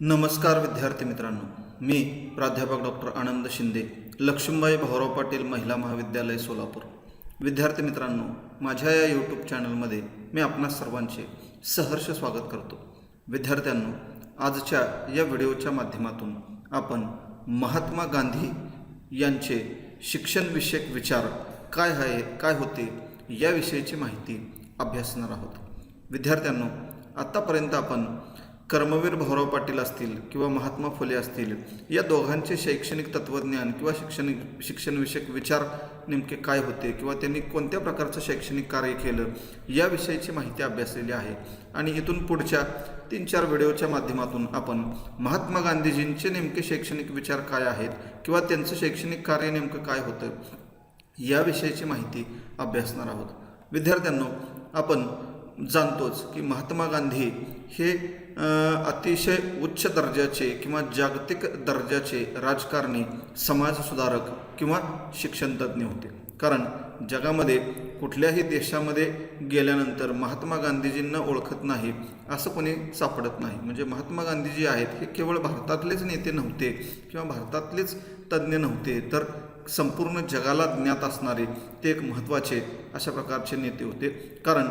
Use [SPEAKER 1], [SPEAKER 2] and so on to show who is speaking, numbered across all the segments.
[SPEAKER 1] नमस्कार विद्यार्थी मित्रांनो, मी प्राध्यापक डॉक्टर आनंद शिंदे, लक्ष्मीबाई भाऊराव पाटील महिला महाविद्यालय सोलापूर. विद्यार्थी मित्रांनो, माझ्या या यूट्यूब चॅनलमध्ये मी आपणा सर्वांचे सहर्ष स्वागत करतो. विद्यार्थ्यांनो, आजच्या या व्हिडिओच्या माध्यमातून आपण महात्मा गांधी यांचे शिक्षणविषयक विचार काय होते याविषयीची माहिती अभ्यासणार आहोत. विद्यार्थ्यांनो, आत्तापर्यंत आपण कर्मवीर भाऊराव पाटील असतील किंवा महात्मा फुले असतील, या दोघांचे शैक्षणिक तत्त्वज्ञान किंवा शिक्षणविषयक विचार नेमके काय होते किंवा त्यांनी कोणत्या प्रकारचं शैक्षणिक कार्य केलं याविषयीची माहिती अभ्यासलेली आहे. आणि इथून पुढच्या 3-4 व्हिडिओच्या माध्यमातून आपण महात्मा गांधीजींचे नेमके शैक्षणिक विचार काय आहेत किंवा त्यांचं शैक्षणिक कार्य नेमकं काय होतं याविषयीची माहिती अभ्यासणार आहोत. विद्यार्थ्यांनो, आपण जाणतोच की महात्मा गांधी हे अतिशय उच्च दर्जाचे किंवा जागतिक दर्जाचे राजकारणी, समाजसुधारक किंवा शिक्षणतज्ज्ञ होते. कारण जगामध्ये कुठल्याही देशामध्ये गेल्यानंतर महात्मा गांधीजींना ओळखत नाही असं कोणी सापडत नाही. म्हणजे महात्मा गांधीजी आहेत हे केवळ भारतातलेच नेते नव्हते किंवा भारतातलेच तज्ज्ञ नव्हते, तर संपूर्ण जगाला ज्ञात असणारे ते एक महत्त्वाचे अशा प्रकारचे नेते होते. कारण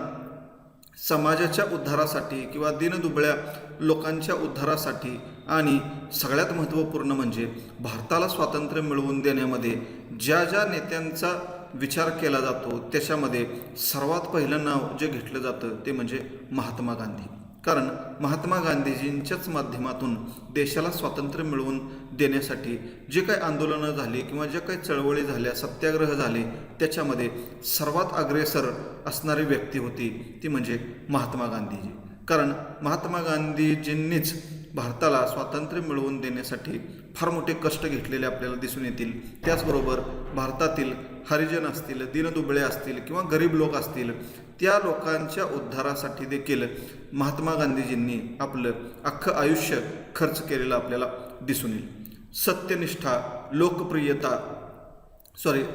[SPEAKER 1] समाजाच्या उद्धारासाठी किंवा दीनदुबळ्या लोकांच्या उद्धारासाठी आणि सगळ्यात महत्त्वपूर्ण म्हणजे भारताला स्वातंत्र्य मिळवून देण्यामध्ये ज्या ज्या नेत्यांचा विचार केला जातो त्याच्यामध्ये सर्वात पहिलं नाव जे घेतलं जातं ते म्हणजे महात्मा गांधी. कारण महात्मा गांधीजींच्याच माध्यमातून देशाला स्वातंत्र्य मिळवून देण्यासाठी जे काही आंदोलनं झाली किंवा जे काही चळवळी झाल्या, सत्याग्रह झाले, त्याच्यामध्ये सर्वात अग्रेसर असणारी व्यक्ती होती ती म्हणजे महात्मा गांधीजी. कारण महात्मा गांधीजींनीच भारताला स्वातंत्र्य मिळवून देण्यासाठी फार मोठे कष्ट घेतलेले आपल्याला दिसून येतील. त्याचबरोबर भारतातील हरिजन असतील, दीनदुबळे असतील किंवा गरीब लोक असतील, त्या लोकांच्या उद्धारासाठी देखील महात्मा गांधीजींनी आपलं अख्खं आयुष्य खर्च केलेलं आपल्याला दिसून येईल.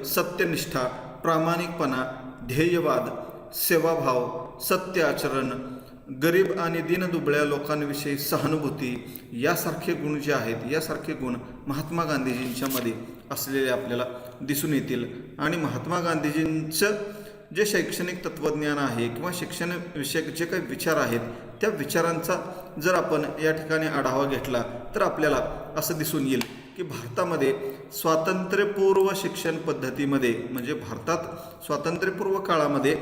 [SPEAKER 1] सत्यनिष्ठा, प्रामाणिकपणा, ध्येयवाद, सेवाभाव, सत्य आचरण, गरीब आणि दीनदुबळ्या लोकांविषयी सहानुभूती यासारखे गुण जे आहेत, यासारखे गुण महात्मा गांधीजींच्यामध्ये असलेले आपल्याला दिसून येतील. आणि महात्मा गांधीजींचं जे शैक्षणिक तत्त्वज्ञान आहे किंवा शिक्षणविषयक जे काही विचार आहेत त्या विचारांचा जर आपण या ठिकाणी आढावा घेतला तर आपल्याला असं दिसून येईल की भारतामध्ये स्वातंत्र्यपूर्व शिक्षण पद्धतीमध्ये, म्हणजे भारतात स्वातंत्र्यपूर्व काळामध्ये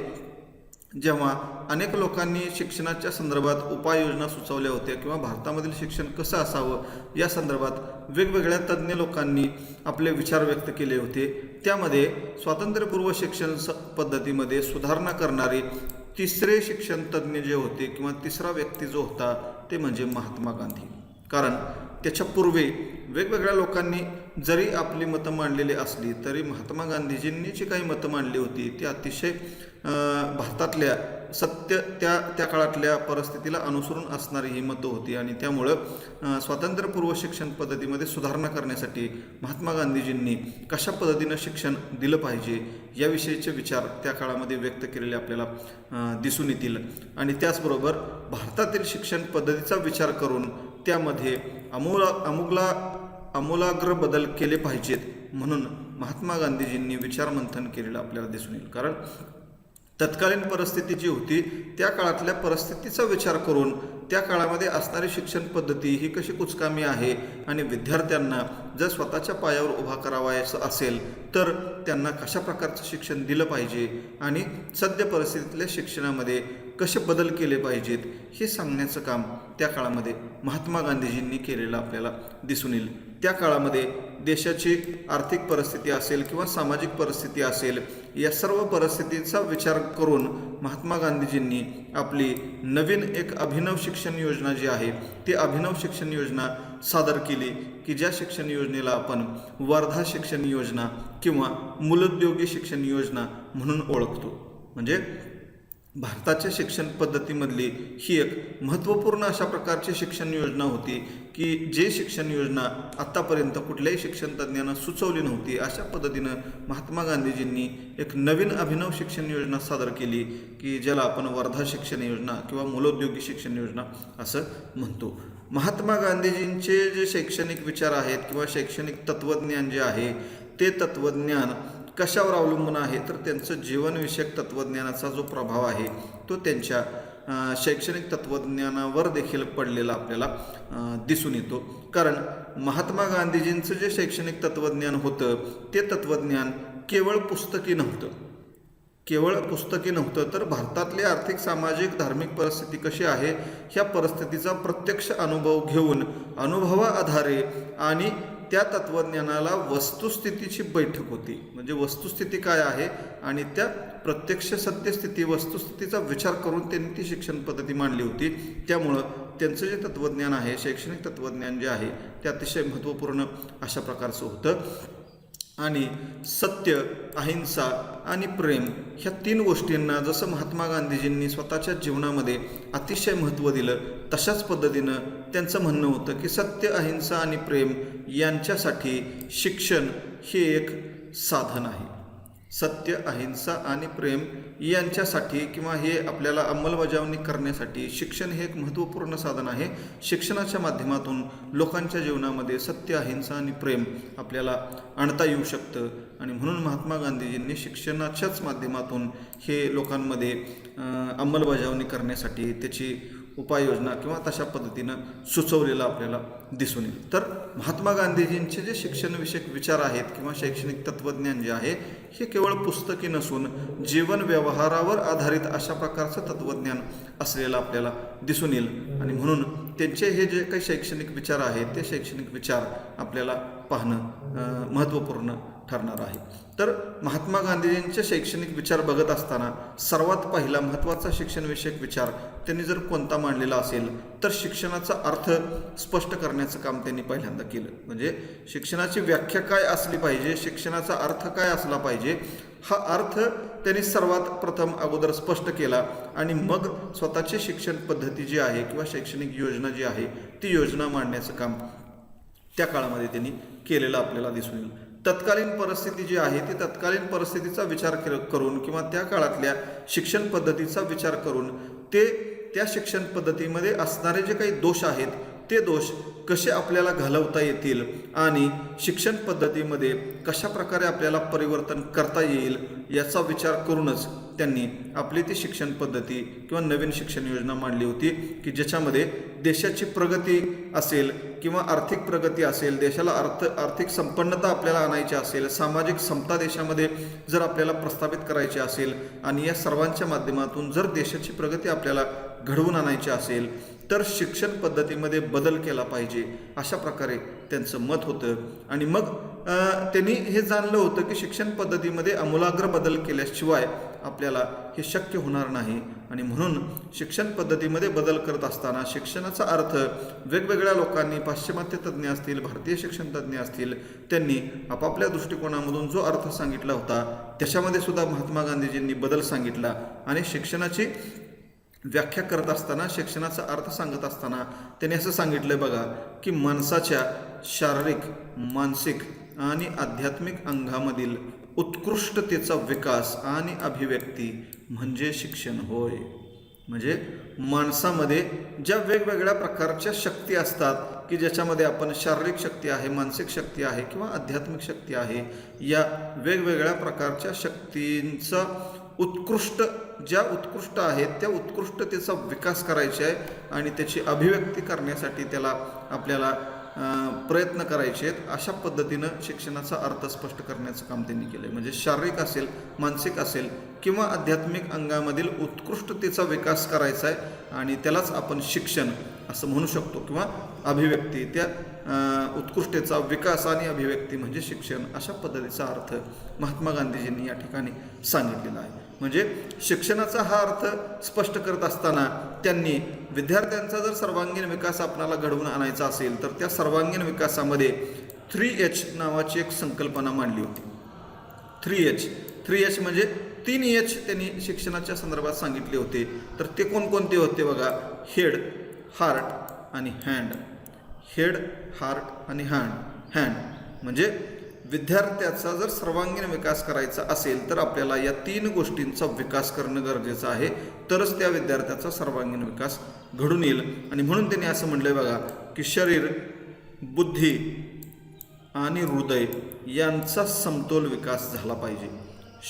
[SPEAKER 1] जेव्हा अनेक लोकांनी शिक्षणाच्या संदर्भात उपाययोजना सुचवल्या होत्या किंवा भारतामधील शिक्षण कसं असावं या संदर्भात वेगवेगळ्या तज्ज्ञ लोकांनी आपले विचार व्यक्त केले होते. त्यामध्ये स्वातंत्र्यपूर्व शिक्षण पद्धतीमध्ये सुधारणा करणारे तिसरे शिक्षण तज्ज्ञ जे होते किंवा तिसरा व्यक्ती जो होता ते म्हणजे महात्मा गांधी. कारण त्याच्यापूर्वी वेगवेगळ्या लोकांनी जरी आपली मतं मांडलेली असली तरी महात्मा गांधीजींनी जी काही मतं मांडली होती ती अतिशय भारतातल्या सत्य त्या काळातल्या परिस्थितीला अनुसरून असणारी ही मतं होती. आणि त्यामुळं स्वातंत्र्यपूर्व शिक्षण पद्धतीमध्ये सुधारणा करण्यासाठी महात्मा गांधीजींनी कशा पद्धतीनं शिक्षण दिलं पाहिजे याविषयीचे विचार त्या काळामध्ये व्यक्त केलेले आपल्याला दिसून येतील. आणि त्याचबरोबर भारतातील शिक्षण पद्धतीचा विचार करून त्यामध्ये आमूलाग्र बदल केले पाहिजेत म्हणून महात्मा गांधीजींनी विचारमंथन केलेलं आपल्याला दिसून येईल. कारण तत्कालीन परिस्थिती जी होती त्या काळातल्या परिस्थितीचा विचार करून त्या काळामध्ये असणारी शिक्षण पद्धती ही कशी कुचकामी आहे आणि विद्यार्थ्यांना जर स्वतःच्या पायावर उभा करावायचं असेल तर त्यांना कशा प्रकारचं शिक्षण दिलं पाहिजे आणि सद्य परिस्थितीतल्या शिक्षणामध्ये कसे बदल केले पाहिजेत हे सांगण्याचं काम त्या काळामध्ये महात्मा गांधीजींनी केलेलं आपल्याला दिसून येईल. त्या काळामध्ये देशाची आर्थिक परिस्थिती असेल किंवा सामाजिक परिस्थिती असेल, या सर्व परिस्थितीचा विचार करून महात्मा गांधीजींनी आपली नवीन एक अभिनव शिक्षण योजना जी आहे ती अभिनव शिक्षण योजना सादर केली की ज्या शिक्षण योजनेला आपण वर्धा शिक्षण योजना किंवा मूलोद्योगी शिक्षण योजना म्हणून ओळखतो. म्हणजे भारताच्या शिक्षण पद्धतीमधली ही एक महत्त्वपूर्ण अशा प्रकारची शिक्षण योजना होती की जे शिक्षण योजना आत्तापर्यंत कुठल्याही शिक्षण तज्ज्ञानं सुचवली नव्हती. अशा पद्धतीनं महात्मा गांधीजींनी एक नवीन अभिनव शिक्षण योजना सादर केली की ज्याला आपण वर्धा शिक्षण योजना किंवा मूलोद्योगी शिक्षण योजना असं म्हणतो. महात्मा गांधीजींचे जे शैक्षणिक विचार आहेत किंवा शैक्षणिक तत्त्वज्ञान जे आहे ते तत्त्वज्ञान कशावर अवलंबून आहे तर त्यांचं जीवनविषयक तत्त्वज्ञानाचा जो प्रभाव आहे तो त्यांच्या शैक्षणिक तत्त्वज्ञानावर देखील पडलेला आपल्याला दिसून येतो. कारण महात्मा गांधीजींचं जे शैक्षणिक तत्त्वज्ञान होतं ते तत्त्वज्ञान केवळ पुस्तकी नव्हतं तर भारतातली आर्थिक सामाजिक धार्मिक परिस्थिती कशी आहे ह्या परिस्थितीचा प्रत्यक्ष अनुभव घेऊन अनुभवाआधारे आणि त्या तत्त्वज्ञानाला वस्तुस्थितीची बैठक होती. म्हणजे वस्तुस्थिती काय आहे आणि त्या प्रत्यक्ष सत्यस्थिती वस्तुस्थितीचा विचार करून त्यांनी ती शिक्षण पद्धती मांडली होती. त्यामुळं त्यांचं जे तत्त्वज्ञान आहे शैक्षणिक तत्त्वज्ञान जे आहे ते अतिशय महत्त्वपूर्ण अशा प्रकारचं होतं. आणि सत्य, अहिंसा आणि प्रेम ह्या 3 गोष्टींना जसं महात्मा गांधीजींनी स्वतःच्या जीवनामध्ये अतिशय महत्त्व दिलं तशाच पद्धतीनं त्यांचं म्हणणं होतं की सत्य, अहिंसा आणि प्रेम यांच्यासाठी शिक्षण हे एक साधन आहे. सत्य, अहिंसा आणि प्रेम यांच्यासाठी किंवा हे आपल्याला अंमलबजावणी करण्यासाठी शिक्षण हे एक महत्त्वपूर्ण साधन आहे. शिक्षणाच्या माध्यमातून लोकांच्या जीवनामध्ये सत्य, अहिंसा आणि प्रेम आपल्याला आणता येऊ शकतं. आणि म्हणून महात्मा गांधीजींनी शिक्षणाच्याच माध्यमातून हे लोकांमध्ये अंमलबजावणी करण्यासाठी त्याची उपाययोजना किंवा तशा पद्धतीनं सुचवलेलं आपल्याला दिसून येईल. तर महात्मा गांधीजींचे जे शिक्षणविषयक विचार आहेत किंवा शैक्षणिक तत्त्वज्ञान जे आहे हे केवळ पुस्तकी नसून जीवन व्यवहारावर आधारित अशा प्रकारचं तत्त्वज्ञान असलेलं आपल्याला दिसून येईल. आणि म्हणून त्यांचे हे जे काही शैक्षणिक विचार आहेत ते शैक्षणिक विचार आपल्याला पाहणं महत्त्वपूर्ण ठरणार आहे. तर महात्मा गांधीजींचे शैक्षणिक विचार बघत असताना सर्वात पहिला महत्त्वाचा शिक्षणविषयक विचार त्यांनी जर कोणता मांडलेला असेल तर शिक्षणाचा अर्थ स्पष्ट करण्याचं काम त्यांनी पहिल्यांदा केलं. म्हणजे शिक्षणाची व्याख्या काय असली पाहिजे, शिक्षणाचा अर्थ काय असला पाहिजे हा अर्थ त्यांनी सर्वात प्रथम अगोदर स्पष्ट केला. आणि मग स्वतःची शिक्षण पद्धती जी आहे किंवा शैक्षणिक योजना जी आहे ती योजना मांडण्याचं काम त्या काळामध्ये त्यांनी केलेलं आपल्याला दिसून येईल. तत्कालीन परिस्थिती जी आहे ती तत्कालीन परिस्थितीचा विचार करून किंवा त्या काळातल्या शिक्षण पद्धतीचा विचार करून ते त्या शिक्षण पद्धतीमध्ये असणारे जे काही दोष आहेत ते दोष कसे आपल्याला घालवता येतील आणि शिक्षण पद्धतीमध्ये कशा प्रकारे आपल्याला परिवर्तन करता येईल याचा विचार करूनच त्यांनी आपली ती शिक्षण पद्धती किंवा नवीन शिक्षण योजना मांडली होती की ज्याच्यामध्ये देशाची प्रगती असेल किंवा आर्थिक प्रगती असेल, देशाला आर्थिक संपन्नता आपल्याला आणायची असेल, सामाजिक समता देशामध्ये जर आपल्याला प्रस्थापित करायची असेल आणि या सर्वांच्या माध्यमातून जर देशाची प्रगती आपल्याला घडवून आणायची असेल तर शिक्षण पद्धतीमध्ये बदल केला पाहिजे अशा प्रकारे त्यांचं मत होतं. आणि मग त्यांनी हे जाणलं होतं की शिक्षण पद्धतीमध्ये आमूलाग्र बदल केल्याशिवाय आपल्याला हे शक्य होणार नाही. आणि म्हणून शिक्षण पद्धतीमध्ये बदल करत असताना शिक्षणाचा अर्थ वेगवेगळ्या लोकांनी, पाश्चिमात्य तज्ज्ञ असतील, भारतीय शिक्षण तज्ज्ञ असतील, त्यांनी आपापल्या दृष्टिकोनामधून जो अर्थ सांगितला होता त्याच्यामध्ये सुद्धा महात्मा गांधीजींनी बदल सांगितला. आणि शिक्षणाची व्याख्या करत असताना, शिक्षणाचा अर्थ सांगत असताना त्यांनी असं सांगितलं बघा की माणसाच्या शारीरिक, मानसिक आणि आध्यात्मिक अंगामधील उत्कृष्टतेचा विकास आणि अभिव्यक्ती म्हणजे शिक्षण होय. म्हणजे माणसामध्ये ज्या वेगवेगळ्या प्रकारच्या शक्ती असतात की ज्याच्यामध्ये आपण शारीरिक शक्ती आहे, मानसिक शक्ती आहे किंवा आध्यात्मिक शक्ती आहे, या वेगवेगळ्या प्रकारच्या शक्तींचा ज्या उत्कृष्ट आहेत त्या उत्कृष्टतेचा विकास करायचा आहे आणि त्याची अभिव्यक्ती करण्यासाठी आपल्याला प्रयत्न करायचे आहेत. अशा पद्धतीनं शिक्षणाचा अर्थ स्पष्ट करण्याचं काम त्यांनी केलं. म्हणजे शारीरिक असेल, मानसिक असेल किंवा आध्यात्मिक अंगामधील उत्कृष्टतेचा विकास करायचा आहे आणि त्यालाच आपण शिक्षण असं म्हणू शकतो किंवा अभिव्यक्ती, त्या उत्कृष्टतेचा विकास आणि अभिव्यक्ती म्हणजे शिक्षण, अशा पद्धतीचा अर्थ महात्मा गांधीजींनी या ठिकाणी सांगितलेला आहे. म्हणजे शिक्षणाचा हा अर्थ स्पष्ट करत असताना त्यांनी विद्यार्थ्यांचा जर सर्वांगीण विकास आपणाला घडवून आणायचा असेल तर त्या सर्वांगीण विकासामध्ये 3H नावाची एक संकल्पना मांडली होती. 3H म्हणजे 3 एच त्यांनी शिक्षणाच्या संदर्भात सांगितले होते. तर ते कोणकोणते होते बघा, हेड, हार्ट आणि हँड. हेड, हार्ट आणि हँड म्हणजे विद्यार्थ्याचा जर सर्वांगीण विकास करायचा असेल तर आपल्याला या 3 गोष्टींचा विकास करणं गरजेचं आहे, तरच त्या विद्यार्थ्याचा सर्वांगीण विकास घडून येईल. आणि म्हणून त्यांनी असं म्हटलंय बघा की शरीर, बुद्धी आणि हृदय यांचा समतोल विकास झाला पाहिजे.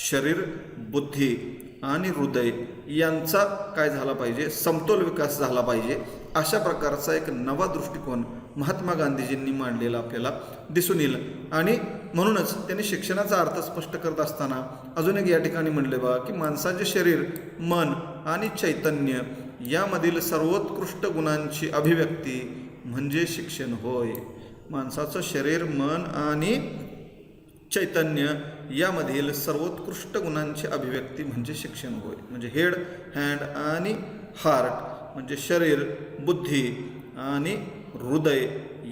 [SPEAKER 1] शरीर, बुद्धी आणि हृदय यांचा काय झाला पाहिजे, समतोल विकास झाला पाहिजे. अशा प्रकारचा एक नवा दृष्टिकोन महात्मा गांधीजींनी मांडलेला आपल्याला दिसून येईल. आणि म्हणूनच त्यांनी शिक्षणाचा अर्थ स्पष्ट करत असताना अजून एक या ठिकाणी म्हणले बघा की माणसाचे शरीर, मन आणि चैतन्य यामधील सर्वोत्कृष्ट गुणांची अभिव्यक्ती म्हणजे शिक्षण होय. माणसाचं शरीर, मन आणि चैतन्य यामधील सर्वोत्कृष्ट गुणांची अभिव्यक्ती म्हणजे शिक्षण होय. म्हणजे हेड, हँड आणि हार्ट म्हणजे शरीर, बुद्धी आणि हृदय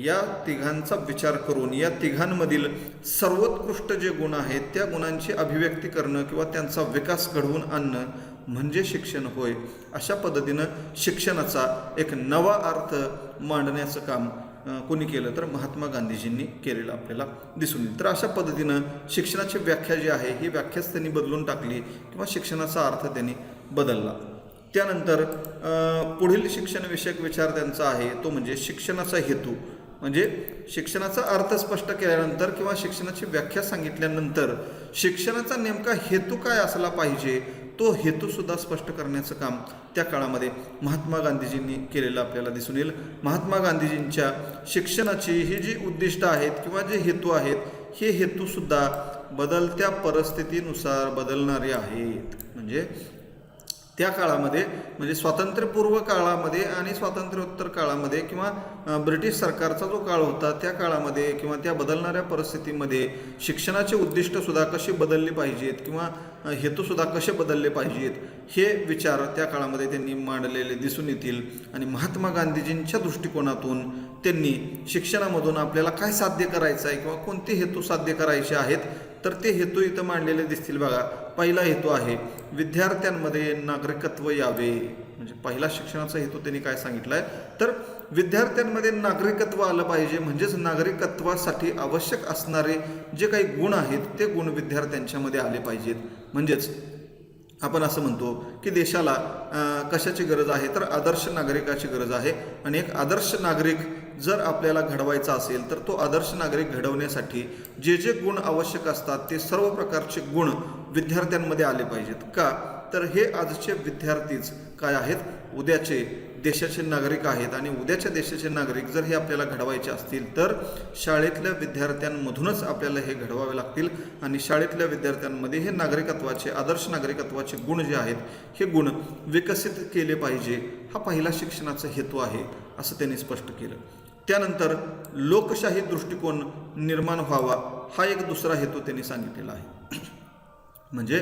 [SPEAKER 1] या तिघांचा विचार करून या तिघांमधील सर्वोत्कृष्ट जे गुण आहेत त्या गुणांची अभिव्यक्ती करणं किंवा त्यांचा विकास घडवून आणणं म्हणजे शिक्षण होय. अशा पद्धतीनं शिक्षणाचा एक नवा अर्थ मांडण्याचं काम कोणी केलं तर महात्मा गांधीजींनी केलेलं आपल्याला दिसून येईल. तर अशा पद्धतीनं शिक्षणाची व्याख्या जी आहे ही व्याख्याच त्यांनी बदलून टाकली किंवा शिक्षणाचा अर्थ त्यांनी बदलला. त्यानंतर पुढील शिक्षणविषयक विचार त्यांचा आहे तो म्हणजे शिक्षणाचा हेतू. म्हणजे शिक्षणाचा अर्थ स्पष्ट केल्यानंतर किंवा शिक्षणाची व्याख्या सांगितल्यानंतर शिक्षणाचा नेमका हेतू काय असला पाहिजे तो हेतूसुद्धा स्पष्ट करण्याचं काम त्या काळामध्ये महात्मा गांधीजींनी केलेलं आपल्याला दिसून येईल. महात्मा गांधीजींच्या शिक्षणाची ही जी उद्दिष्ट आहेत किंवा जे हेतू आहेत हे हेतूसुद्धा बदलत्या परिस्थितीनुसार बदलणारे आहेत. म्हणजे त्या काळामध्ये म्हणजे स्वातंत्र्यपूर्व काळामध्ये आणि स्वातंत्र्योत्तर काळामध्ये किंवा ब्रिटिश सरकारचा जो काळ होता त्या काळामध्ये किंवा त्या बदलणाऱ्या परिस्थितीमध्ये शिक्षणाचे उद्दिष्टसुद्धा कशी बदलली पाहिजेत किंवा हेतूसुद्धा कसे बदलले पाहिजेत हे विचार त्या काळामध्ये त्यांनी मांडलेले दिसून येतील. आणि महात्मा गांधीजींच्या दृष्टिकोनातून त्यांनी शिक्षणामधून आपल्याला काय साध्य करायचं आहे किंवा कोणते हेतू साध्य करायचे आहेत तर ते हेतू इथं मांडलेले दिसतील बघा. पहिला हेतू आहे विद्यार्थ्यांमध्ये नागरिकत्व यावे. म्हणजे पहिला शिक्षणाचा हेतू त्यांनी काय सांगितलं आहे तर विद्यार्थ्यांमध्ये नागरिकत्व आलं पाहिजे. म्हणजेच नागरिकत्वासाठी आवश्यक असणारे जे काही गुण आहेत ते गुण विद्यार्थ्यांच्यामध्ये आले पाहिजेत. म्हणजेच आपण असं म्हणतो की देशाला कशाची गरज आहे तर आदर्श नागरिकाची गरज आहे. आणि एक आदर्श नागरिक जर आपल्याला घडवायचा असेल तर तो आदर्श नागरिक घडवण्यासाठी जे जे गुण आवश्यक असतात ते सर्व प्रकारचे गुण विद्यार्थ्यांमध्ये आले पाहिजेत. का तर हे आजचे विद्यार्थीच काय आहेत, उद्याचे देशाचे नागरिक आहेत. आणि उद्याच्या देशाचे नागरिक जर हे आपल्याला घडवायचे असतील तर शाळेतल्या विद्यार्थ्यांमधूनच आपल्याला हे घडवावे लागतील. आणि शाळेतल्या विद्यार्थ्यांमध्ये हे नागरिकत्वाचे आदर्श नागरिकत्वाचे गुण जे आहेत हे गुण विकसित केले पाहिजे. हा पहिला शिक्षणाचा हेतू आहे असं त्यांनी स्पष्ट केलं. त्यानंतर लोकशाही दृष्टिकोन निर्माण व्हावा हा एक दुसरा हेतू त्यांनी सांगितलेला आहे. म्हणजे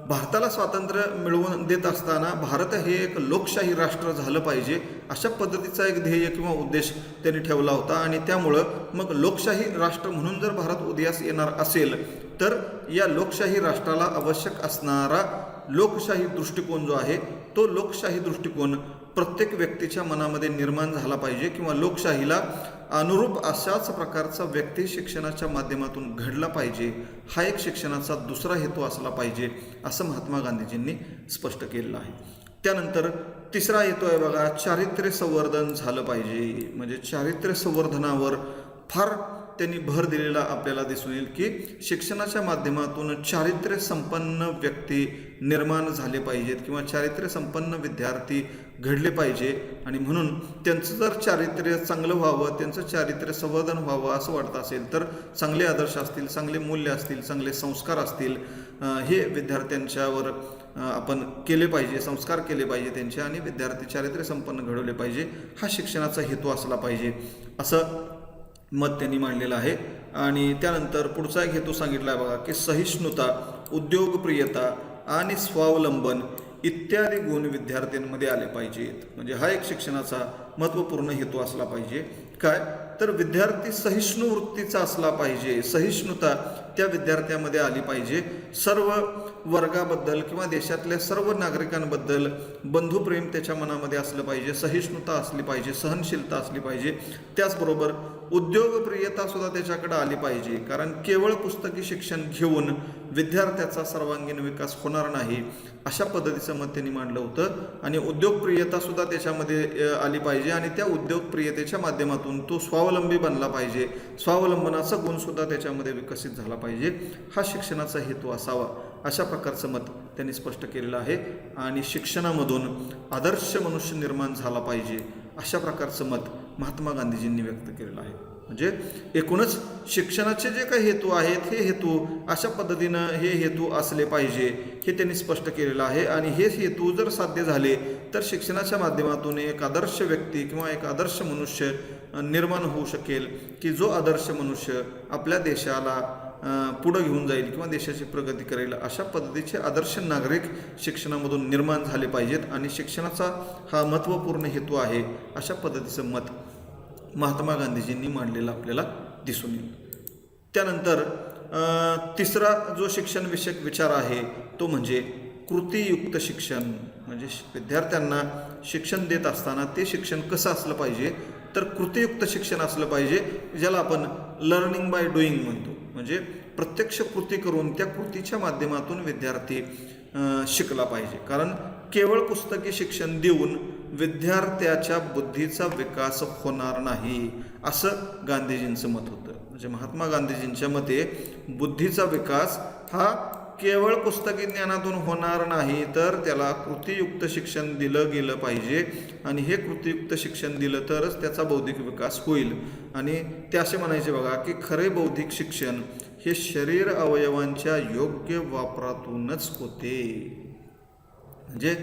[SPEAKER 1] भारताला स्वातंत्र्य मिळवून देत असताना भारत हे एक लोकशाही राष्ट्र झालं पाहिजे अशा पद्धतीचा एक ध्येय किंवा उद्देश त्यांनी ठेवला होता. आणि त्यामुळं मग लोकशाही राष्ट्र म्हणून जर भारत उदयास येणार असेल तर या लोकशाही राष्ट्राला आवश्यक असणारा लोकशाही दृष्टिकोन जो आहे तो लोकशाही दृष्टिकोन प्रत्येक व्यक्तीच्या मनामध्ये निर्माण झाला पाहिजे किंवा लोकशाहीला अनुरूप अशाच प्रकारचा व्यक्ती शिक्षणाच्या माध्यमातून घडला पाहिजे. हा एक शिक्षणाचा दुसरा हेतू असला पाहिजे असं महात्मा गांधीजींनी स्पष्ट केलेलं आहे. त्यानंतर तिसरा हेतू आहे बघा चारित्र्य संवर्धन झालं पाहिजे. म्हणजे चारित्र्य संवर्धनावर फार त्यांनी भर दिलेला आपल्याला दिसून येईल की शिक्षणाच्या माध्यमातून चारित्र्य संपन्न व्यक्ती निर्माण झाले पाहिजेत किंवा चारित्र्य संपन्न विद्यार्थी घडले पाहिजे. आणि म्हणून त्यांचं जर चारित्र्य चांगलं व्हावं, त्यांचं चारित्र्य संवर्धन व्हावं असं वाटतं असेल तर चांगले आदर्श असतील, चांगले मूल्य असतील, चांगले संस्कार असतील हे विद्यार्थ्यांच्यावर आपण केले पाहिजे, संस्कार केले पाहिजे त्यांचे आणि विद्यार्थी चारित्र्य संपन्न घडवले पाहिजे. हा शिक्षणाचा हेतू असला पाहिजे असं मत त्यांनी मांडलेलं आहे. आणि त्यानंतर पुढचा एक हेतू सांगितला आहे बघा की सहिष्णुता, उद्योगप्रियता आणि स्वावलंबन इत्यादी गुण विद्यार्थ्यांमध्ये आले पाहिजेत. म्हणजे हा एक शिक्षणाचा महत्त्वपूर्ण हेतू असला पाहिजे. काय तर विद्यार्थी सहिष्णू वृत्तीचा असला पाहिजे. सहिष्णुता त्या विद्यार्थ्यामध्ये आली पाहिजे. सर्व वर्गाबद्दल किंवा देशातल्या सर्व नागरिकांबद्दल बंधुप्रेम त्याच्या मनामध्ये असलं पाहिजे. सहिष्णुता असली पाहिजे, सहनशीलता असली पाहिजे. त्याचबरोबर उद्योगप्रियता सुद्धा त्याच्याकडे आली पाहिजे. कारण केवळ पुस्तकी शिक्षण घेऊन विद्यार्थ्याचा सर्वांगीण विकास होणार नाही, अशा पद्धतीचं मत त्यांनी मांडलं होतं. आणि उद्योगप्रियता सुद्धा त्याच्यामध्ये आली पाहिजे आणि त्या उद्योगप्रियतेच्या माध्यमातून तो स्वावलंबी बनला पाहिजे. स्वावलंबनाचा गुण सुद्धा त्याच्यामध्ये विकसित झाला पाहिजे. हा शिक्षणाचा हेतू असावा, अशा प्रकारचं मत त्यांनी स्पष्ट केलेलं आहे. आणि शिक्षणामधून आदर्श मनुष्य निर्माण झाला पाहिजे, अशा प्रकारचं मत महात्मा गांधीजींनी व्यक्त केलेलं आहे. म्हणजे एकूणच शिक्षणाचे जे काही हेतू आहेत, हे हेतू अशा पद्धतीनं हे हेतू असले पाहिजे, हे त्यांनी स्पष्ट केलेलं आहे. आणि हे हेतू जर साध्य झाले तर शिक्षणाच्या माध्यमातून एक आदर्श व्यक्ती किंवा एक आदर्श मनुष्य निर्माण होऊ शकेल, की जो आदर्श मनुष्य आपल्या देशाला पुढं घेऊन जाईल किंवा देशाची प्रगती करेल. अशा पद्धतीचे आदर्श नागरिक शिक्षणामधून निर्माण झाले पाहिजेत आणि शिक्षणाचा हा महत्त्वपूर्ण हेतू आहे, अशा पद्धतीचं मत महात्मा गांधीजींनी मांडलेलं आपल्याला दिसून येईल. त्यानंतर तिसरा जो शिक्षणविषयक विचार आहे तो म्हणजे कृतीयुक्त शिक्षण. म्हणजे विद्यार्थ्यांना शिक्षण देत असताना ते शिक्षण कसं असलं पाहिजे, तर कृतीयुक्त शिक्षण असलं पाहिजे, ज्याला आपण लर्निंग बाय डुईंग म्हणतो. म्हणजे प्रत्यक्ष कृती करून त्या कृतीच्या माध्यमातून विद्यार्थी शिकला पाहिजे. कारण केवळ पुस्तकी शिक्षण देऊन विद्यार्थ्याच्या बुद्धीचा विकास होणार नाही, असं गांधीजींचं मत होतं. म्हणजे महात्मा गांधीजींच्या मते बुद्धीचा विकास हा केवळ पुस्तकी ज्ञानातून होणार नाही, तर त्याला कृतीयुक्त शिक्षण दिलं गेलं पाहिजे. आणि हे कृतीयुक्त शिक्षण दिलं तरच त्याचा बौद्धिक विकास होईल. आणि ते असे म्हणायचे बघा, की खरे बौद्धिक शिक्षण हे शरीर अवयवांच्या योग्य वापरातूनच होते. म्हणजे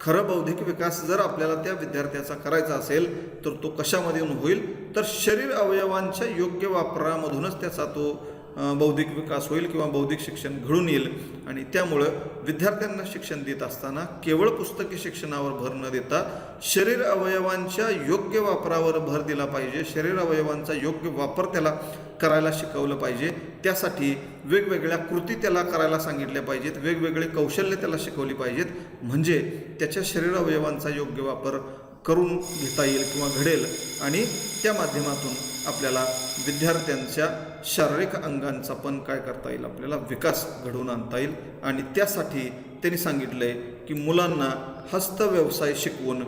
[SPEAKER 1] खरं बौद्धिक विकास जर आपल्याला त्या विद्यार्थ्याचा करायचा असेल तर तो कशामधून होईल, तर शरीर अवयवांच्या योग्य वापरामधूनच त्याचा तो बौद्धिक विकास होईल किंवा बौद्धिक शिक्षण घडून येईल. आणि त्यामुळं विद्यार्थ्यांना शिक्षण देत असताना केवळ पुस्तकी शिक्षणावर भर न देता शरीर अवयवांच्या योग्य वापरावर भर दिला पाहिजे. शरीर अवयवांचा योग्य वापर त्याला करायला शिकवलं पाहिजे. त्यासाठी वेगवेगळ्या कृती त्याला करायला सांगितल्या पाहिजेत, वेगवेगळे कौशल्य त्याला शिकवली पाहिजेत, म्हणजे त्याच्या शरीर अवयवांचा योग्य वापर करून घेता येईल किंवा घडेल. आणि त्या माध्यमातून आपल्याला विद्यार्थ्यांच्या शारीरिक अंगांचा पण काय करता येईल, आपल्याला विकास घडवून आणता येईल. आणि त्यासाठी त्यांनी सांगितलं आहे की मुलांना हस्तव्यवसाय शिकवून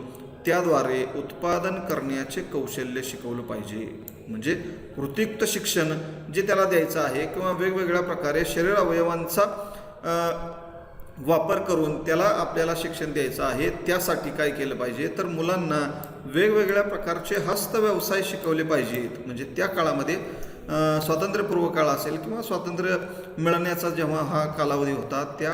[SPEAKER 1] त्याद्वारे उत्पादन करण्याचे कौशल्य शिकवलं पाहिजे. म्हणजे कृतीयुक्त शिक्षण जे त्याला द्यायचं आहे किंवा वेगवेगळ्या प्रकारे शरीर अवयवांचा वापर करून त्याला आपल्याला शिक्षण द्यायचं आहे. त्यासाठी काय केलं पाहिजे, तर मुलांना वेगवेगळ्या प्रकारचे हस्तव्यवसाय शिकवले पाहिजेत. म्हणजे त्या काळामध्ये स्वातंत्र्यपूर्व काळ असेल किंवा स्वातंत्र्य मिळण्याचा जेव्हा हा कालावधी होता, त्या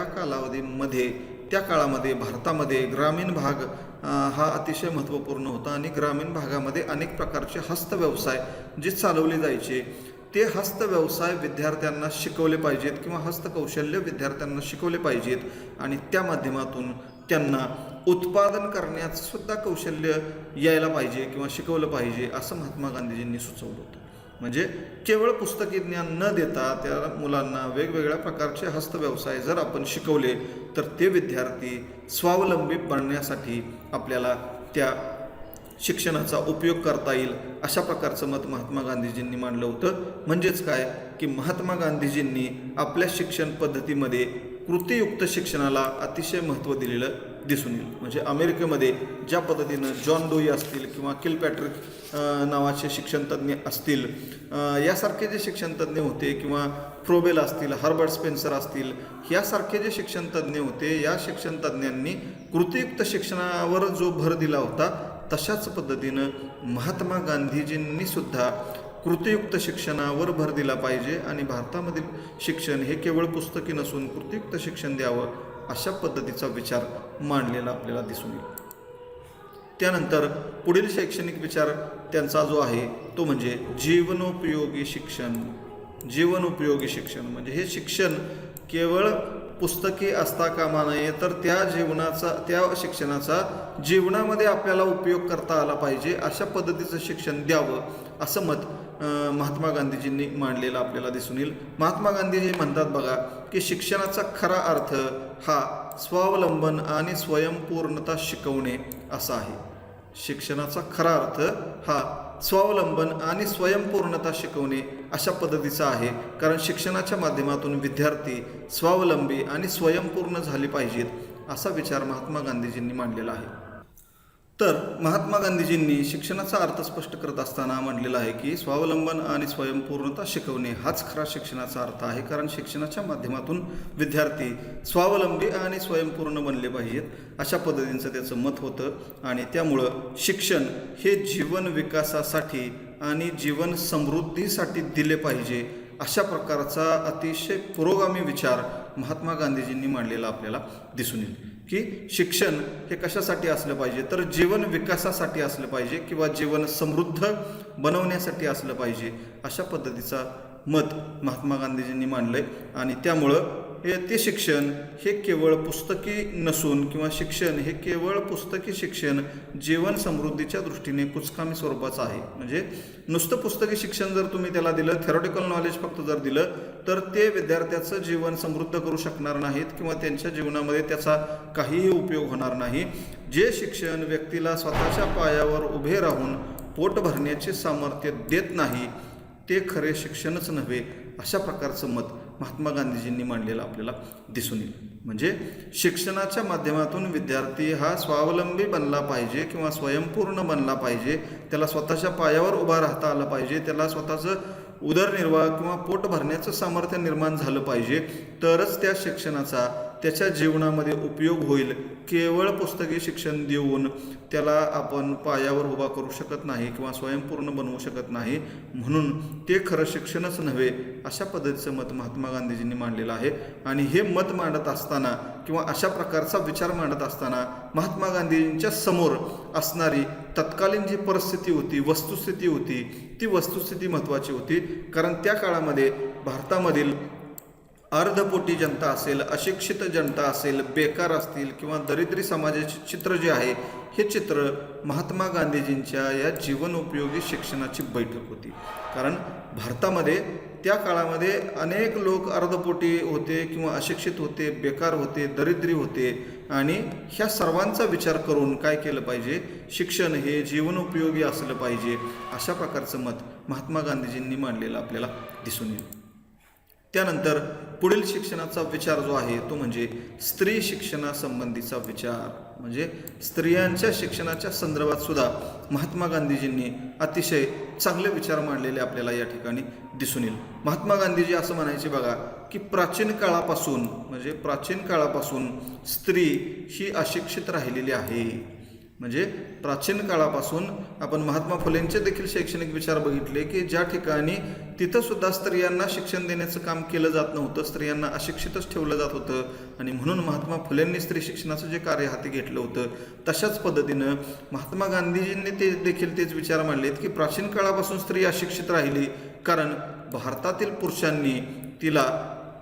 [SPEAKER 1] काळामध्ये भारतामध्ये ग्रामीण भाग हा अतिशय महत्त्वपूर्ण होता. आणि ग्रामीण भागामध्ये अनेक प्रकारचे हस्तव्यवसाय जे चालवले जायचे, ते हस्तव्यवसाय विद्यार्थ्यांना शिकवले पाहिजेत किंवा हस्तकौशल्य विद्यार्थ्यांना शिकवले पाहिजेत. आणि त्या माध्यमातून त्यांना उत्पादन करण्याचं सुद्धा कौशल्य यायला पाहिजे किंवा शिकवलं पाहिजे, असं महात्मा गांधीजींनी सुचवलं होतं. म्हणजे केवळ पुस्तकी ज्ञान न देता त्या मुलांना वेगवेगळ्या प्रकारचे हस्तव्यवसाय जर आपण शिकवले तर ते विद्यार्थी स्वावलंबी बनण्यासाठी आपल्याला त्या शिक्षणाचा उपयोग करता येईल, अशा प्रकारचं मत महात्मा गांधीजींनी मांडलं होतं. म्हणजेच काय, की महात्मा गांधीजींनी आपल्या शिक्षण पद्धतीमध्ये कृतीयुक्त शिक्षणाला अतिशय महत्त्व दिलेलं दिसून येईल. म्हणजे अमेरिकेमध्ये ज्या पद्धतीनं जॉन डोई असतील किंवा किलपॅट्रिक नावाचे शिक्षणतज्ञ असतील, यासारखे जे शिक्षणतज्ञ होते, किंवा फ्रोबेल असतील, हर्बर्ट स्पेन्सर असतील, यासारखे जे शिक्षणतज्ञ होते, या शिक्षणतज्ञांनी कृतीयुक्त शिक्षणावर जो भर दिला होता, तशाच पद्धतीनं महात्मा गांधीजींनी सुद्धा कृतीयुक्त शिक्षणावर भर दिला पाहिजे. आणि भारतामधील शिक्षण हे केवळ पुस्तकी नसून कृतीयुक्त शिक्षण द्यावं, अशा पद्धतीचा विचार मांडलेला आपल्याला दिसून येईल. त्यानंतर पुढील शैक्षणिक विचार त्यांचा जो आहे तो म्हणजे जीवनोपयोगी शिक्षण. जीवनोपयोगी शिक्षण म्हणजे हे शिक्षण केवळ पुस्तकी असता कामा नये, तर त्या शिक्षणाचा जीवनामध्ये आपल्याला उपयोग करता आला पाहिजे, अशा पद्धतीचं शिक्षण द्यावं असं मत महात्मा गांधीजींनी मांडलेलं आपल्याला दिसून येईल. महात्मा गांधीजी म्हणतात बघा की शिक्षणाचा खरा अर्थ हा स्वावलंबन आणि स्वयंपूर्णता शिकवणे असा आहे. शिक्षणाचा खरा अर्थ हा स्वावलंबन आणि स्वयंपूर्णता शिकवणे अशा पद्धतीचा आहे. कारण शिक्षणाच्या माध्यमातून विद्यार्थी स्वावलंबी आणि स्वयंपूर्ण झाले पाहिजेत असा विचार महात्मा गांधीजींनी मांडलेला आहे. तर महात्मा गांधीजींनी शिक्षणाचा अर्थ स्पष्ट करत असताना म्हटलेलं आहे की स्वावलंबन आणि स्वयंपूर्णता शिकवणे हाच खरा शिक्षणाचा अर्थ आहे. कारण शिक्षणाच्या माध्यमातून विद्यार्थी स्वावलंबी आणि स्वयंपूर्ण बनले पाहिजेत अशा पद्धतीचं त्याचं मत होतं. आणि त्यामुळं शिक्षण हे जीवन विकासासाठी आणि जीवन समृद्धीसाठी दिले पाहिजे अशा प्रकारचा अतिशय पुरोगामी विचार महात्मा गांधीजींनी मांडलेला आपल्याला दिसून येईल. की शिक्षण हे कशासाठी असलं पाहिजे, तर जीवन विकासासाठी असलं पाहिजे किंवा जीवन समृद्ध बनवण्यासाठी असलं पाहिजे अशा पद्धतीचा मत महात्मा गांधीजींनी मांडलंय. आणि त्यामुळं ते शिक्षण हे केवळ पुस्तकी नसून किंवा शिक्षण हे केवळ पुस्तकी शिक्षण जीवन समृद्धीच्या दृष्टीने कुचकामी स्वरूपाचं आहे. म्हणजे नुसतं पुस्तकी शिक्षण जर तुम्ही त्याला दिलं, थेरॉटिकल नॉलेज फक्त जर दिलं, तर ते विद्यार्थ्याचं जीवन समृद्ध करू शकणार नाहीत किंवा त्यांच्या जीवनामध्ये त्याचा काहीही उपयोग होणार नाही. जे शिक्षण व्यक्तीला स्वतःच्या पायावर उभे राहून पोट भरण्याचे सामर्थ्य देत नाही ते खरे शिक्षणच नव्हे अशा प्रकारचं मत महात्मा गांधीजींनी मांडलेलं आपल्याला दिसून येईल. म्हणजे शिक्षणाच्या माध्यमातून विद्यार्थी हा स्वावलंबी बनला पाहिजे किंवा स्वयंपूर्ण बनला पाहिजे, त्याला स्वतःच्या पायावर उभा राहता आलं पाहिजे, त्याला स्वतःचं उदरनिर्वाह किंवा पोट भरण्याचं सामर्थ्य निर्माण झालं पाहिजे, तरच त्या शिक्षणाचा त्याच्या जीवनामध्ये उपयोग होईल. केवळ पुस्तकी शिक्षण देऊन त्याला आपण पायावर उभा करू शकत नाही किंवा स्वयंपूर्ण बनवू शकत नाही. म्हणून ते खरं शिक्षणच नव्हे अशा पद्धतीचं मत महात्मा गांधीजींनी मांडलेलं आहे. आणि हे मत मांडत असताना किंवा अशा प्रकारचा विचार मांडत असताना महात्मा गांधींच्या समोर असणारी तत्कालीन जी परिस्थिती होती, वस्तुस्थिती होती, ती वस्तुस्थिती महत्त्वाची होती. कारण त्या काळामध्ये भारतामधील अर्धपोटी जनता असेल, अशिक्षित जनता असेल, बेकार असतील किंवा दरिद्री समाजाचे चित्र जे आहे हे चित्र महात्मा गांधीजींच्या या जीवनोपयोगी शिक्षणाची बैठक होती. कारण भारतामध्ये त्या काळामध्ये अनेक लोक अर्धपोटी होते किंवा अशिक्षित होते, बेकार होते, दरिद्री होते. आणि ह्या सर्वांचा विचार करून काय केलं पाहिजे, शिक्षण हे जीवनोपयोगी असलं पाहिजे अशा प्रकारचं मत महात्मा गांधीजींनी मांडलेलं आपल्याला दिसून येईल. त्यानंतर पुढील शिक्षणाचा विचार जो आहे तो म्हणजे स्त्री शिक्षणासंबंधीचा विचार. म्हणजे स्त्रियांच्या शिक्षणाच्या संदर्भात सुद्धा महात्मा गांधीजींनी अतिशय चांगले विचार मांडलेले आपल्याला या ठिकाणी दिसून येईल. महात्मा गांधीजी असं म्हणायचे बघा की प्राचीन काळापासून स्त्री ही अशिक्षित राहिलेली आहे. म्हणजे प्राचीन काळापासून आपण महात्मा फुलेंचे देखील शैक्षणिक विचार बघितले की ज्या ठिकाणी तिथं सुद्धा स्त्रियांना शिक्षण देण्याचं काम केलं जात नव्हतं, स्त्रियांना अशिक्षितच ठेवलं जात होतं. आणि म्हणून महात्मा फुलेंनी स्त्री शिक्षणाचं जे कार्य हाती घेतलं होतं, तशाच पद्धतीनं महात्मा गांधीजींनी ते देखील तेच विचार मांडलेत की प्राचीन काळापासून स्त्री अशिक्षित राहिली कारण भारतातील पुरुषांनी तिला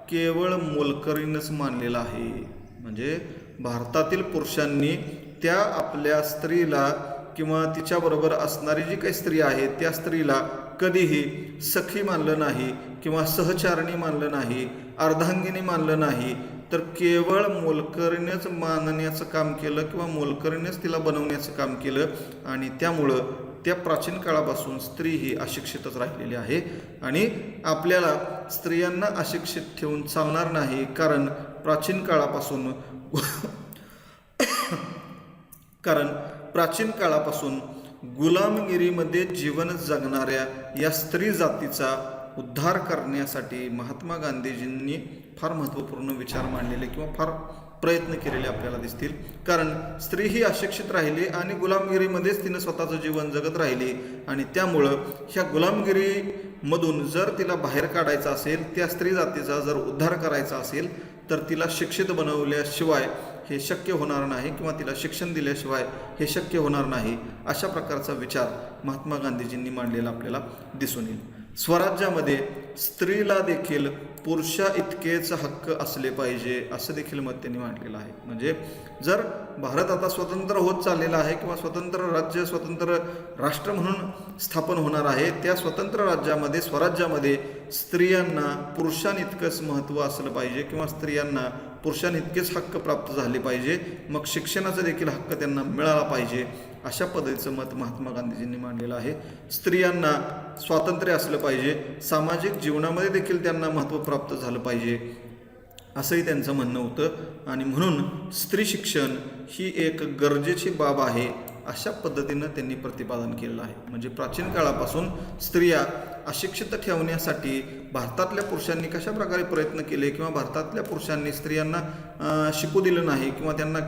[SPEAKER 1] केवळ मोलकरीणच मानलेलं आहे. म्हणजे भारतातील पुरुषांनी त्या आपल्या स्त्रीला किंवा तिच्याबरोबर असणारी जी काही स्त्री आहे त्या स्त्रीला कधीही सखी मानलं नाही किंवा सहचारणी मानलं नाही, अर्धांगिनी मानलं नाही, तर केवळ मोलकरीणच मानण्याचं काम केलं किंवा मोलकरीणच तिला बनवण्याचं काम केलं. आणि त्यामुळं त्या प्राचीन काळापासून स्त्री ही अशिक्षितच राहिलेली आहे. आणि आपल्याला स्त्रियांना अशिक्षित ठेवून चालणार नाही. कारण प्राचीन काळापासून गुलामगिरीमध्ये जीवन जगणाऱ्या या स्त्री जातीचा उद्धार करण्यासाठी महात्मा गांधीजींनी फार महत्त्वपूर्ण विचार मांडलेले किंवा फार प्रयत्न केलेले आपल्याला दिसतील. कारण स्त्री ही अशिक्षित राहिली आणि गुलामगिरीमध्येच तिनं स्वतःचं जीवन जगत राहिली. आणि त्यामुळं ह्या गुलामगिरीमधून जर तिला बाहेर काढायचं असेल, त्या स्त्री जातीचा जर उद्धार करायचा असेल, तर तिला शिक्षित बनवल्याशिवाय हे शक्य होणार नाही किंवा तिला शिक्षण दिल्याशिवाय हे शक्य होणार नाही. अशा प्रकारचा विचार महात्मा गांधीजींनी मांडलेला आपल्याला दिसून येईल. स्वराज्यामध्ये स्त्रीला देखील पुरुषा इतकेच हक्क असले पाहिजे असं देखील मत त्यांनी मांडलेलं आहे. म्हणजे जर भारत आता स्वतंत्र होत चाललेला आहे किंवा स्वतंत्र राज्य स्वतंत्र राष्ट्र म्हणून स्थापन होणार आहे, त्या स्वतंत्र राज्यामध्ये स्वराज्यामध्ये स्त्रियांना पुरुषांइतकंच महत्त्व असलं पाहिजे किंवा स्त्रियांना पुरुषांइतकेच हक्क प्राप्त झाले पाहिजे. मग शिक्षणाचा देखील हक्क त्यांना मिळाला पाहिजे अशा पद्धतीचं मत महात्मा गांधीजींनी मांडलेलं आहे. स्त्रियांना स्वातंत्र्य असलं पाहिजे, सामाजिक जीवनामध्ये देखील त्यांना महत्त्व प्राप्त झालं पाहिजे असंही त्यांचं म्हणणं होतं. आणि म्हणून स्त्री शिक्षण ही एक गरजेची बाब आहे अशा पद्धतीनं त्यांनी प्रतिपादन केलेलं आहे. म्हणजे प्राचीन काळापासून स्त्रिया अशिक्षित ठेवण्यासाठी भारतातल्या पुरुषांनी कशा प्रकारे प्रयत्न केले किंवा भारतातल्या पुरुषांनी स्त्रियांना शिकू दिलं नाही किंवा त्यांना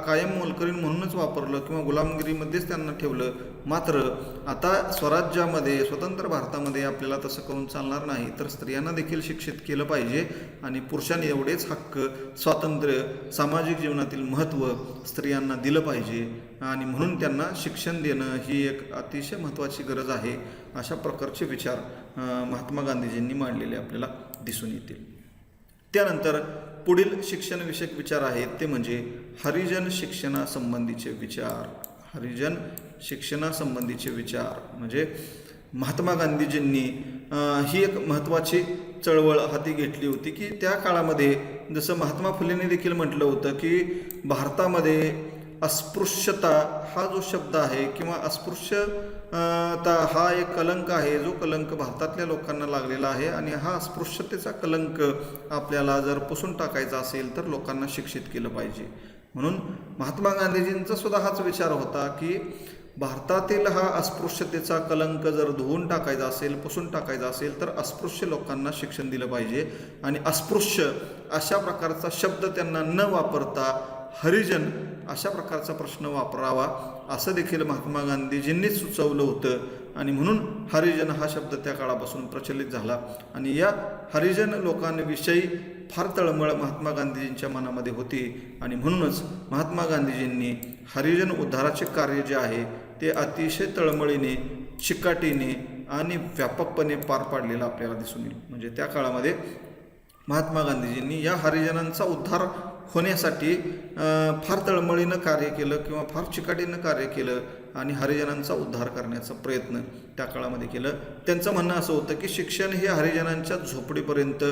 [SPEAKER 1] कायम मोलकरीण म्हणूनच वापरलं किंवा गुलामगिरीमध्येच त्यांना ठेवलं. मात्र आता स्वराज्यामध्ये स्वतंत्र भारतामध्ये आपल्याला तसं करून चालणार नाही, तर स्त्रियांना देखील शिक्षित केलं पाहिजे आणि पुरुषांनी एवढेच हक्क, स्वातंत्र्य, सामाजिक जीवनातील महत्त्व स्त्रियांना दिलं पाहिजे आणि म्हणून त्यांना शिक्षण देणं ही एक अतिशय महत्त्वाची गरज आहे अशा प्रकारचे विचार महात्मा गांधीजींनी मांडलेले आपल्याला दिसून येतील. त्यानंतर पुढील शिक्षणविषयक विचार आहेत ते म्हणजे हरिजन शिक्षणासंबंधीचे विचार. हरिजन शिक्षणासंबंधीचे विचार म्हणजे महात्मा गांधीजींनी ही एक महत्त्वाची चळवळ हाती घेतली होती की त्या काळामध्ये जसं महात्मा फुलेंनी देखील म्हटलं होतं की भारतामध्ये अस्पृश्यता हा जो शब्द आहे किंवा अस्पृश्यता हा एक कलंक आहे, जो कलंक भारतातल्या लोकांना लागलेला आहे आणि हा अस्पृश्यतेचा कलंक आपल्याला जर पुसून टाकायचा असेल तर लोकांना शिक्षित केलं पाहिजे. म्हणून महात्मा गांधीजींचा सुद्धा हाच विचार होता की भारतातील हा अस्पृश्यतेचा कलंक जर धुवून टाकायचा असेल, पुसून टाकायचा असेल तर अस्पृश्य लोकांना शिक्षण दिलं पाहिजे आणि अस्पृश्य अशा प्रकारचा शब्द त्यांना न वापरता हरिजन अशा प्रकारचा प्रश्न वापरावा असं देखील महात्मा गांधीजींनीच सुचवलं होतं आणि म्हणून हरिजन हा शब्द त्या काळापासून प्रचलित झाला. आणि या हरिजन लोकांविषयी फार तळमळ महात्मा गांधीजींच्या मनामध्ये होती आणि म्हणूनच महात्मा गांधीजींनी हरिजन उद्धाराचे कार्य जे आहे ते अतिशय तळमळीने, चिकाटीने आणि व्यापकपणे पार पाडलेलं आपल्याला दिसून येईल. म्हणजे त्या काळामध्ये महात्मा गांधीजींनी या हरिजनांचा उद्धार होण्यासाठी फार तळमळीनं कार्य केलं किंवा फार चिकाटीनं कार्य केलं आणि हरिजनांचा उद्धार करण्याचा प्रयत्न त्या काळामध्ये केलं. त्यांचं म्हणणं असं होतं की शिक्षण हे हरिजनांच्या झोपडीपर्यंत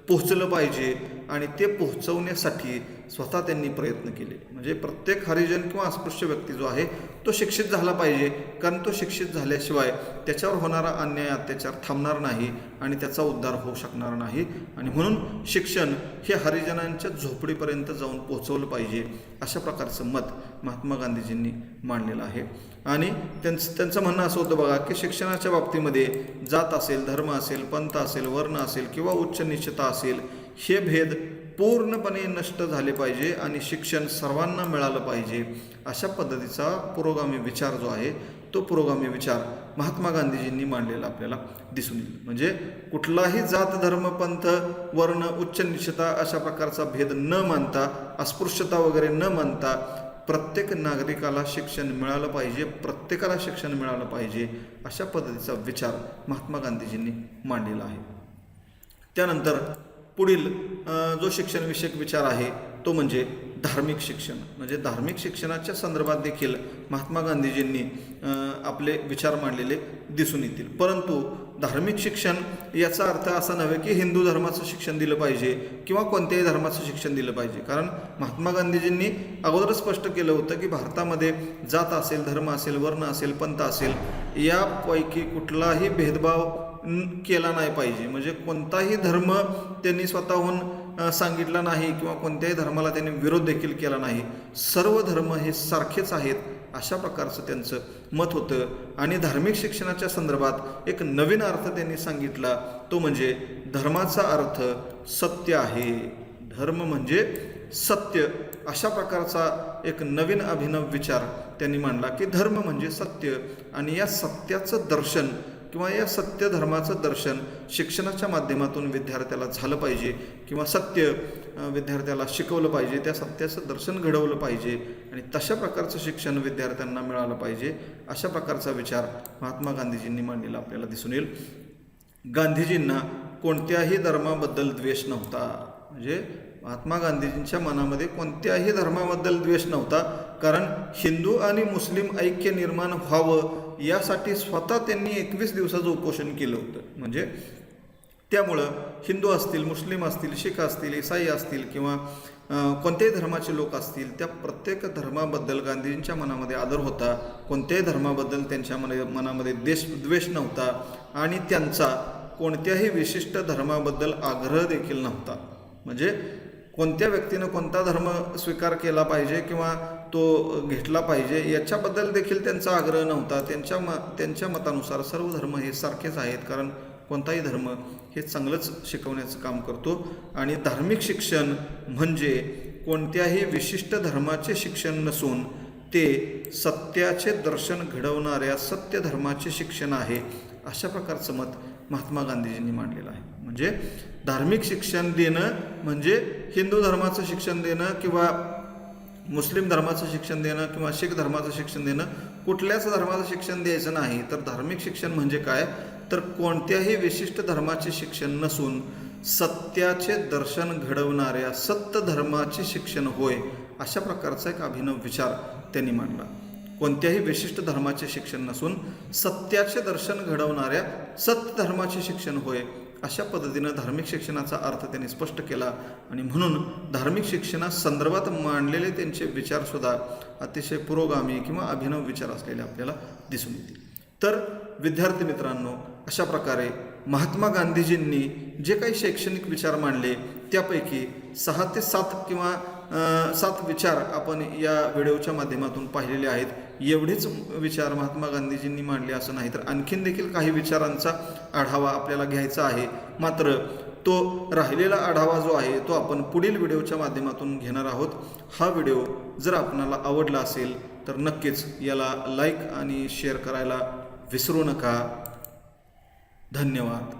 [SPEAKER 1] पोहोचलं पाहिजे आणि ते पोहोचवण्यासाठी स्वतः त्यांनी प्रयत्न केले. म्हणजे प्रत्येक हरिजन किंवा अस्पृश्य व्यक्ती जो आहे तो शिक्षित झाला पाहिजे, कारण तो शिक्षित झाल्याशिवाय त्याच्यावर होणारा अन्याय अत्याचार थांबणार नाही आणि त्याचा उद्धार होऊ शकणार नाही. आणि म्हणून शिक्षण हे हरिजनांच्या झोपडीपर्यंत जाऊन पोहोचवलं पाहिजे अशा प्रकारचं मत महात्मा गांधीजींनी मांडलेलं आहे. आणि त्यांचं म्हणणं असं होतं बघा की शिक्षणाच्या बाबतीमध्ये जात असेल, धर्म असेल, पंथ असेल, वर्ण असेल किंवा उच्च निश्चिता असेल, हे भेद पूर्णपणे नष्ट झाले पाहिजे आणि शिक्षण सर्वांना मिळालं पाहिजे अशा पद्धतीचा पुरोगामी विचार जो आहे तो पुरोगामी विचार महात्मा गांधीजींनी मांडलेला आपल्याला दिसून येईल. म्हणजे कुठलाही जात, धर्म, पंथ, वर्ण, उच्च निश्चिता अशा प्रकारचा भेद न मानता, अस्पृश्यता वगैरे न मानता प्रत्येक नागरिकाला शिक्षण मिळालं पाहिजे, प्रत्येकाला शिक्षण मिळालं पाहिजे अशा पद्धतीचा विचार महात्मा गांधीजींनी मांडलेला आहे. त्यानंतर पुढील जो शिक्षणविषयक विचार आहे तो म्हणजे धार्मिक शिक्षण. म्हणजे धार्मिक शिक्षणाच्या संदर्भात देखील महात्मा गांधीजींनी आपले विचार मांडलेले दिसून येतील. परंतु धार्मिक शिक्षण याचा अर्थ असा नव्हे की हिंदू धर्माचं शिक्षण दिलं पाहिजे किंवा कोणत्याही धर्माचं शिक्षण दिलं पाहिजे. कारण महात्मा गांधीजींनी अगोदरच स्पष्ट केलं होतं की भारतामध्ये जात असेल, धर्म असेल, वर्ण असेल, पंथ असेल, यापैकी कुठलाही भेदभाव केला नाही पाहिजे. म्हणजे कोणताही धर्म त्यांनी स्वतःहून सांगितला नाही किंवा कोणत्याही धर्माला त्यांनी विरोध देखील केला नाही. सर्व धर्म हे सारखेच आहेत अशा प्रकारचं त्यांचं मत होतं. आणि धार्मिक शिक्षणाच्या संदर्भात एक नवीन अर्थ त्यांनी सांगितला, तो म्हणजे धर्माचा अर्थ सत्य आहे. धर्म म्हणजे सत्य अशा प्रकारचा एक नवीन अभिनव विचार त्यांनी मांडला की धर्म म्हणजे सत्य आणि या सत्याचं दर्शन किंवा या सत्य धर्माचं दर्शन शिक्षणाच्या माध्यमातून विद्यार्थ्याला झालं पाहिजे किंवा सत्य विद्यार्थ्याला शिकवलं पाहिजे, त्या सत्याचं दर्शन घडवलं पाहिजे आणि तशा प्रकारचं शिक्षण विद्यार्थ्यांना मिळालं पाहिजे अशा प्रकारचा विचार महात्मा गांधीजींनी मांडलेला आपल्याला दिसून येईल. गांधीजींना कोणत्याही धर्माबद्दल द्वेष नव्हता. म्हणजे महात्मा गांधीजींच्या मनामध्ये कोणत्याही धर्माबद्दल द्वेष नव्हता, कारण हिंदू आणि मुस्लिम ऐक्य निर्माण व्हावं यासाठी स्वतः त्यांनी 21 दिवसाचं उपोषण केलं होतं. म्हणजे त्यामुळं हिंदू असतील, मुस्लिम असतील, शीख असतील, ईसाई असतील किंवा कोणत्याही धर्माचे लोक असतील, त्या प्रत्येक धर्माबद्दल गांधीजींच्या मनामध्ये आदर होता. कोणत्याही धर्माबद्दल त्यांच्या मनामध्ये द्वेष नव्हता आणि त्यांचा कोणत्याही विशिष्ट धर्माबद्दल आग्रह देखील नव्हता. म्हणजे कोणत्या व्यक्तीनं कोणता धर्म स्वीकार केला पाहिजे किंवा तो घेतला पाहिजे याच्याबद्दल देखील त्यांचा आग्रह नव्हता. त्यांच्या मतानुसार सर्व धर्म हे सारखेच आहेत, कारण कोणताही धर्म हे चांगलंच शिकवण्याचं काम करतो. आणि धार्मिक शिक्षण म्हणजे कोणत्याही विशिष्ट धर्माचे शिक्षण नसून ते सत्याचे दर्शन घडवणाऱ्या सत्य धर्माचे शिक्षण आहे, अशा प्रकारचं मत महात्मा गांधीजींनी मांडलेलं आहे. म्हणजे धार्मिक शिक्षण देणं म्हणजे हिंदू धर्माचं शिक्षण देणं किंवा मुस्लिम धर्माचं शिक्षण देणं किंवा शीख धर्माचं शिक्षण देणं, कुठल्याच धर्माचं शिक्षण द्यायचं नाही. तर धार्मिक शिक्षण म्हणजे काय, तर कोणत्याही विशिष्ट धर्माचे शिक्षण नसून सत्याचे दर्शन घडवणाऱ्या सत्य धर्माचे शिक्षण होय, अशा प्रकारचा एक अभिनव विचार त्यांनी मांडला. कोणत्याही विशिष्ट धर्माचे शिक्षण नसून सत्याचे दर्शन घडवणाऱ्या सत्य धर्माचे शिक्षण होय, अशा पद्धतीनं धार्मिक शिक्षणाचा अर्थ त्यांनी स्पष्ट केला. आणि म्हणून धार्मिक शिक्षणासंदर्भात मांडलेले त्यांचे विचारसुद्धा अतिशय पुरोगामी किंवा अभिनव विचार असलेले आपल्याला दिसून येतील. तर विद्यार्थी मित्रांनो, अशा प्रकारे महात्मा गांधीजींनी जे काही शैक्षणिक विचार मांडले त्यापैकी 6 ते 7 किंवा 7 विचार आपण या व्हिडिओच्या माध्यमातून पाहिलेले आहेत. एवढेच विचार महात्मा गांधीजींनी मांडले असं नाही, तर आणखीन देखील काही विचारांचा आढावा आपल्याला घ्यायचा आहे. मात्र तो राहिलेला आढावा जो आहे तो आपण पुढील व्हिडिओच्या माध्यमातून घेणार आहोत. हा व्हिडिओ जर आपणाला आवडला असेल तर नक्कीच याला लाईक आणि शेअर करायला विसरू नका. धन्यवाद.